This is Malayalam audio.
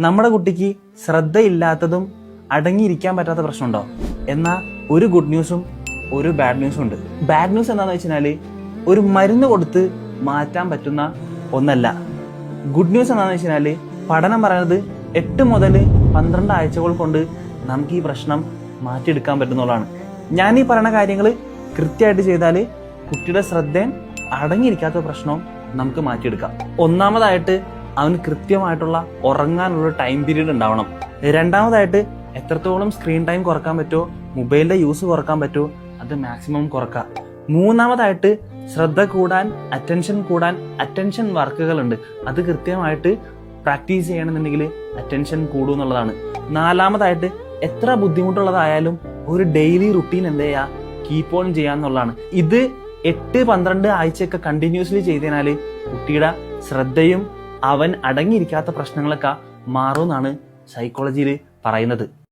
നമ്മുടെ കുട്ടിക്ക് ശ്രദ്ധയില്ലാത്തതും അടങ്ങിയിരിക്കാൻ പറ്റാത്ത പ്രശ്നമുണ്ടോ? എന്നാൽ ഒരു ഗുഡ് ന്യൂസും ഒരു ബാഡ് ന്യൂസും ഉണ്ട്. ബാഡ് ന്യൂസ് എന്താണെന്ന് വെച്ചാൽ ഒരു മരുന്ന് കൊടുത്ത് മാറ്റാൻ പറ്റുന്ന ഒന്നല്ല. ഗുഡ് ന്യൂസ് എന്താണെന്ന് വെച്ചാൽ പഠനം പറയുന്നത് 8 മുതൽ 12 ആഴ്ചകൾ കൊണ്ട് നമുക്ക് ഈ പ്രശ്നം മാറ്റിയെടുക്കാൻ പറ്റുന്നതാണ്. ഞാൻ ഈ പറയുന്ന കാര്യങ്ങൾ കൃത്യമായിട്ട് ചെയ്താൽ കുട്ടിയുടെ ശ്രദ്ധയും അടങ്ങിയിരിക്കാത്ത പ്രശ്നവും നമുക്ക് മാറ്റിയെടുക്കാം. ഒന്നാമതായിട്ട് അവന് കൃത്യമായിട്ടുള്ള ഉറങ്ങാനുള്ള ടൈം പീരീഡ് ഉണ്ടാവണം. രണ്ടാമതായിട്ട് എത്രത്തോളം സ്ക്രീൻ ടൈം കുറക്കാൻ പറ്റുമോ, മൊബൈലിന്റെ യൂസ് കുറക്കാൻ പറ്റുമോ അത് മാക്സിമം കുറക്കാം. മൂന്നാമതായിട്ട് ശ്രദ്ധ കൂടാൻ, അറ്റൻഷൻ വർക്കുകൾ ഉണ്ട്, അത് കൃത്യമായിട്ട് പ്രാക്ടീസ് ചെയ്യണമെന്നുണ്ടെങ്കിൽ അറ്റൻഷൻ കൂടും എന്നുള്ളതാണ്. നാലാമതായിട്ട് എത്ര ബുദ്ധിമുട്ടുള്ളതായാലും ഒരു ഡെയിലി റുട്ടീൻ എന്ത് ചെയ്യുക, കീപ്പ് ഓൺ ചെയ്യാന്നുള്ളതാണ്. ഇത് 8-12 ആഴ്ചയൊക്കെ കണ്ടിന്യൂസ്ലി ചെയ്തതിനാൽ കുട്ടിയുടെ ശ്രദ്ധയും അവൻ അടങ്ങിയിരിക്കാത്ത പ്രശ്നങ്ങളൊക്കെ മാറുമെന്നാണ് സൈക്കോളജിയിൽ പറയുന്നത്.